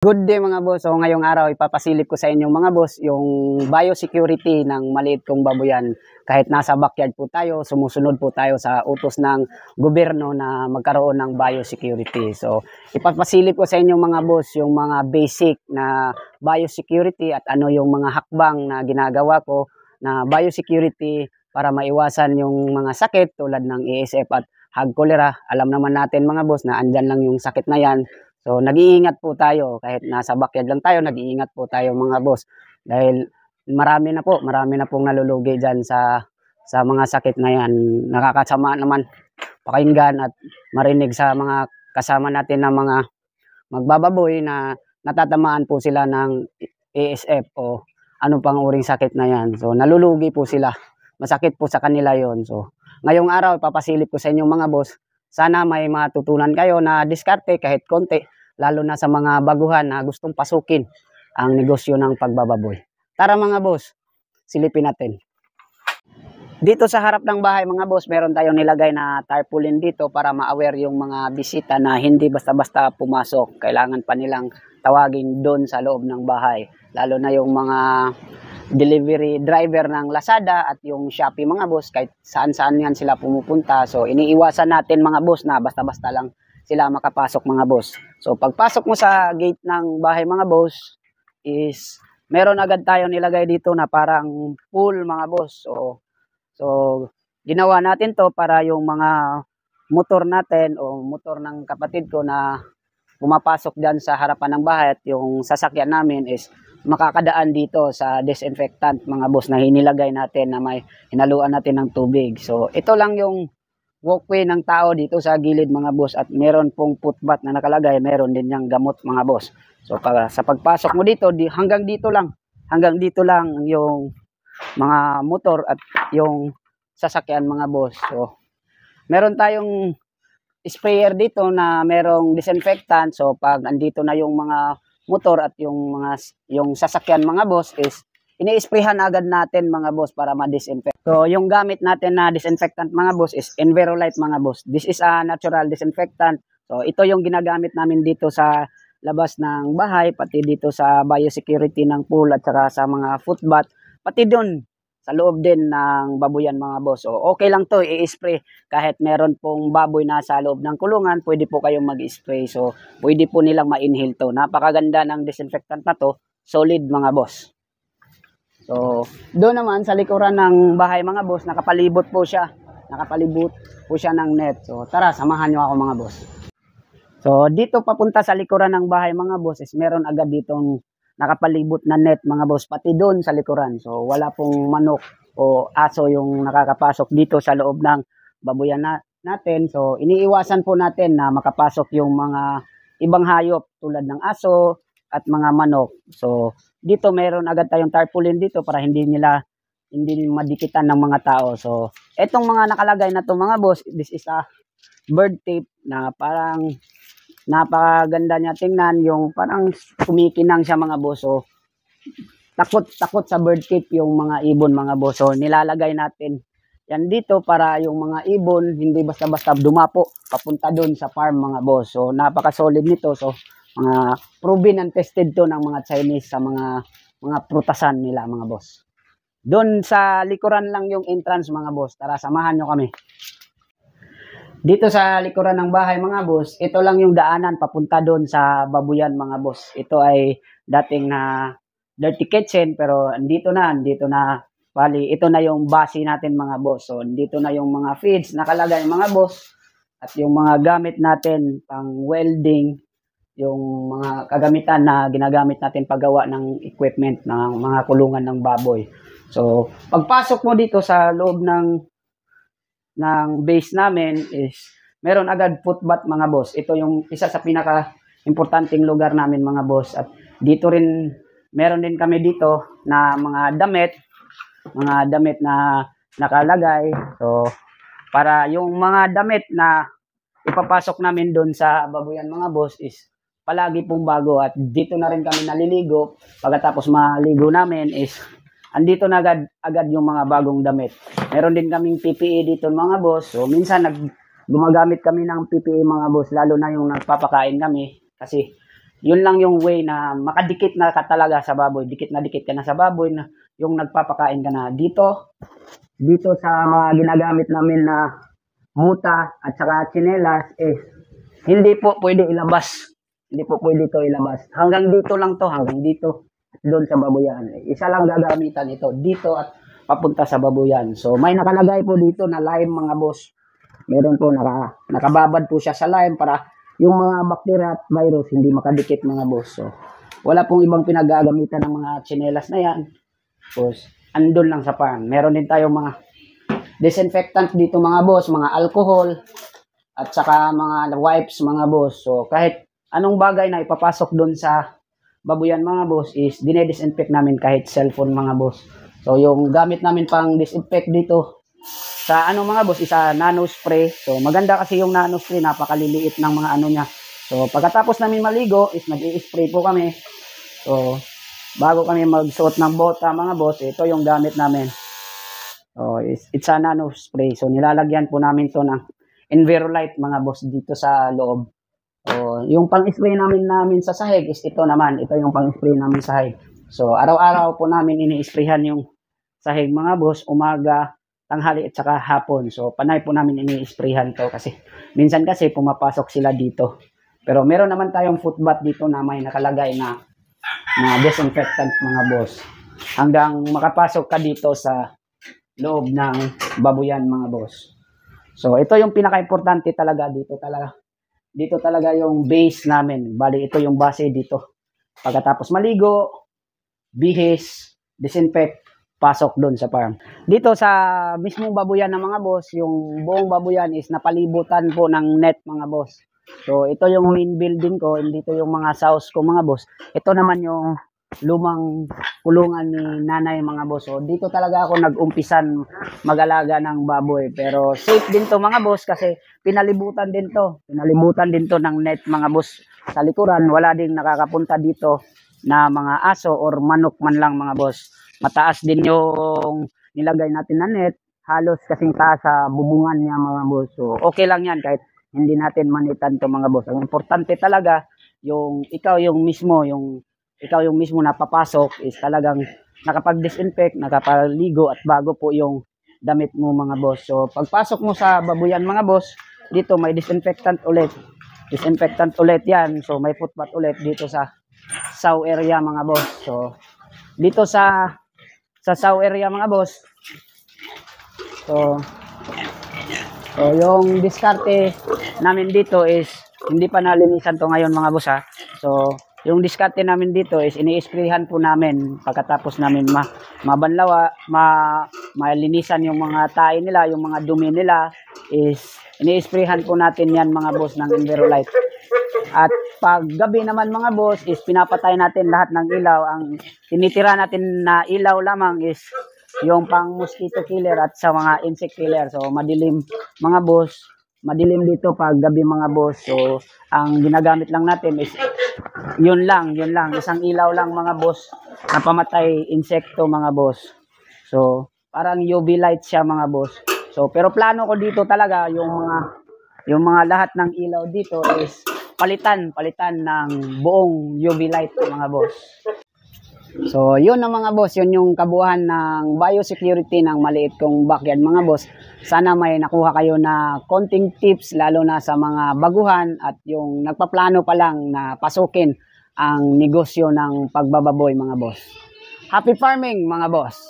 Good day mga boss. So ngayong araw ipapasilip ko sa inyo mga boss yung biosecurity ng maliit kong babuyan. Kahit nasa backyard po tayo, sumusunod po tayo sa utos ng gobyerno na magkaroon ng biosecurity. So ipapasilip ko sa inyo mga boss yung mga basic na biosecurity at ano yung mga hakbang na ginagawa ko na biosecurity para maiwasan yung mga sakit tulad ng ASF at hog cholera. Alam naman natin mga boss na andyan lang yung sakit na yan. So, nag-iingat po tayo. Kahit nasa backyard lang tayo, nag-iingat po tayo mga boss. Dahil marami na pong nalulugi dyan sa mga sakit na yan. Nakakasama naman pakinggan at marinig sa mga kasama natin na mga magbababoy na natatamaan po sila ng ASF o ano pang uring sakit na yan. So, nalulugi po sila. Masakit po sa kanila yon. So, ngayong araw, ipapasilip ko sa inyo mga boss. Sana may matutunan kayo na diskarte kahit konti, lalo na sa mga baguhan na gustong pasukin ang negosyo ng pagbababoy. Tara mga boss, silipin natin. Dito sa harap ng bahay mga boss, meron tayong nilagay na tarpaulin dito para ma-aware yung mga bisita na hindi basta-basta pumasok. Kailangan pa nilang tawagin doon sa loob ng bahay. Lalo na yung mga delivery driver ng Lazada at yung Shopee mga boss, kahit saan-saan yan sila pumupunta. So iniiwasan natin mga boss na basta-basta lang sila makapasok mga boss. So pagpasok mo sa gate ng bahay mga boss is meron agad tayo nilagay dito na parang pool mga boss. So ginawa natin to para yung mga motor natin o motor ng kapatid ko na pumapasok dyan sa harapan ng bahay at yung sasakyan namin is makakadaan dito sa disinfectant mga boss na hinilagay natin na may hinaluan natin ng tubig. So ito lang yung walkway ng tao dito sa gilid mga boss at meron pong footbath na nakalagay, meron din yung gamot mga boss. So sa pagpasok mo dito, hanggang dito lang yung mga motor at yung sasakyan mga boss. So meron tayong sprayer dito na merong disinfectant. So pag andito na yung mga motor at yung sasakyan mga boss is ini-sprayhan agad natin mga boss para ma-disinfect. So yung gamit natin na disinfectant mga boss is Envirolite mga boss. This is a natural disinfectant. So ito yung ginagamit namin dito sa labas ng bahay, pati dito sa biosecurity ng pool at saka sa mga footbath, pati doon sa loob din ng babuyan mga boss. So okay lang to i-spray kahit meron pong baboy na sa loob ng kulungan, pwede po kayong mag-spray. So pwede po nilang ma-inhale to. Napakaganda ng disinfectant na to, solid mga boss. So doon naman sa likuran ng bahay mga boss, nakapalibot po siya ng net. So tara, samahan nyo ako mga boss. So dito papunta sa likuran ng bahay mga boss is meron agad ditong nakapalibot na net mga boss, pati doon sa likuran. So wala pong manok o aso yung nakakapasok dito sa loob ng babuyan natin. So iniiwasan po natin na makapasok yung mga ibang hayop tulad ng aso at mga manok. So dito meron agad tayong tarpaulin dito para hindi madikitan ng mga tao. So etong mga nakalagay na to mga boss, this is a bird tape na parang napakaganda niya tingnan, yung parang kumikinang siya mga boss. So takot sa bird tape yung mga ibon mga boss. So nilalagay natin yan dito para yung mga ibon hindi basta-basta dumapo papunta doon sa farm mga boss. So napaka-solid nito. So mga proven and tested to ng mga Chinese sa mga prutasan nila mga boss. Doon sa likuran lang yung entrance mga boss. Tara, samahan nyo kami. Dito sa likuran ng bahay mga boss, ito lang yung daanan papunta doon sa babuyan mga boss. Ito ay dating na dirty kitchen pero andito na. Bali, ito na yung base natin mga boss. So dito na yung mga feeds nakalagay mga boss at yung mga gamit natin pang welding, yung mga kagamitan na ginagamit natin paggawa ng equipment ng mga kulungan ng baboy. So pagpasok mo dito sa loob ng base namin is meron agad footbath mga boss. Ito yung isa sa pinaka-importanting lugar namin mga boss. At dito rin, meron din kami dito na mga damit na nakalagay. So, para yung mga damit na ipapasok namin doon sa babuyan mga boss is palagi pong bago. At dito na rin kami naliligo. Pagkatapos maligo namin is andito na agad yung mga bagong damit. Meron din kaming PPE dito mga boss. So minsan gumagamit kami ng PPE mga boss, lalo na yung nagpapakain kami kasi Yun lang yung way na makadikit na ka talaga sa baboy. Dikit na dikit ka na sa baboy na yung nagpapakain ka na. Dito sa mga ginagamit namin na muta at saka tsinelas hindi po pwede ilabas. Hindi po pwede ito ilabas. Hanggang dito lang to, hanggang dito. Doon sa babuyan. Isa lang gagamitan ito. Dito at papunta sa babuyan. So may nakalagay po dito na lime mga boss. Meron po nakababad po siya sa lime para yung mga bacteria at virus hindi makadikit mga boss. So wala pong ibang pinagagamitan ng mga tsinelas na yan. Boss, andun lang sa farm. Meron din tayong mga disinfectant dito mga boss, mga alcohol at saka mga wipes mga boss. So kahit anong bagay na ipapasok doon sa babuyan mga boss is dine-disinfect namin kahit cellphone mga boss. So yung gamit namin pang disinfect dito sa ano mga boss, isa nano spray. So maganda kasi yung nano spray, napakaliliit ng mga ano niya. So pagkatapos namin maligo is nag-i-spray po kami. So bago kami magsuot ng bota mga boss, ito yung gamit namin. So it's a nano spray. So nilalagyan po namin to ng Envirolite mga boss dito sa loob. So yung pang-spray namin sa sahig is ito naman. Ito yung pang-spray namin sa sahig. So araw-araw po namin ini-sprayhan yung sahig mga boss, umaga, tanghali at saka hapon. So panay po namin ini-sprayhan to kasi minsan kasi pumapasok sila dito. Pero meron naman tayong footbath dito na may nakalagay na disinfectant mga boss. Hanggang makapasok ka dito sa loob ng babuyan mga boss. So ito yung pinaka-importante talaga dito talaga. Dito talaga yung base namin. Bali ito yung base dito. Pagkatapos maligo, bihis, disinfect, pasok doon sa farm. Dito sa mismong babuyan ng mga boss, yung buong babuyan is napalibutan po ng net mga boss. So ito yung main building ko, dito yung mga house ko mga boss. Ito naman yung lumang kulungan ni nanay mga boss. So dito talaga ako nag-umpisan mag-alaga ng baboy. Pero safe din to mga boss kasi pinalibutan din to. Pinalibutan din to ng net mga boss. Sa likuran wala ding nakakapunta dito na mga aso or manok man lang mga boss. Mataas din yung nilagay natin na net. Halos kasing taas sa bubungan niya mga boss. So okay lang yan kahit hindi natin manitan to mga boss. Ang importante talaga yung ikaw yung mismo napapasok is talagang nakapag-disinfect, nakapaligo at bago po yung damit mo mga boss. So pagpasok mo sa babuyan mga boss, dito may disinfectant ulit. Disinfectant ulit yan. So may footbath ulit dito sa sow area mga boss. So dito sa sow area mga boss. So yung diskarte namin dito is hindi pa nalinisan to ngayon mga boss ha. So yung diskarte namin dito is ini-sprayhan po namin pagkatapos namin mabanlawa, malinisan yung mga tae nila, yung mga dumi nila is ini-sprayhan po natin yan mga boss ng Envirolite. At pag gabi naman mga boss is pinapatay natin lahat ng ilaw. Ang tinitira natin na ilaw lamang is yung pang mosquito killer at sa mga insect killer. So madilim mga boss, madilim dito pag gabi mga boss. So ang ginagamit lang natin is yun lang, isang ilaw lang mga boss na pamatay insekto mga boss. So parang UV light siya mga boss. So pero plano ko dito talaga yung mga lahat ng ilaw dito is palitan ng buong UV light mga boss. So yun na mga boss, yun yung kabuuan ng biosecurity ng maliit kong backyard mga boss. Sana may nakuha kayo na konting tips lalo na sa mga baguhan at yung nagpaplano pa lang na pasukin ang negosyo ng pagbababoy mga boss. Happy farming mga boss!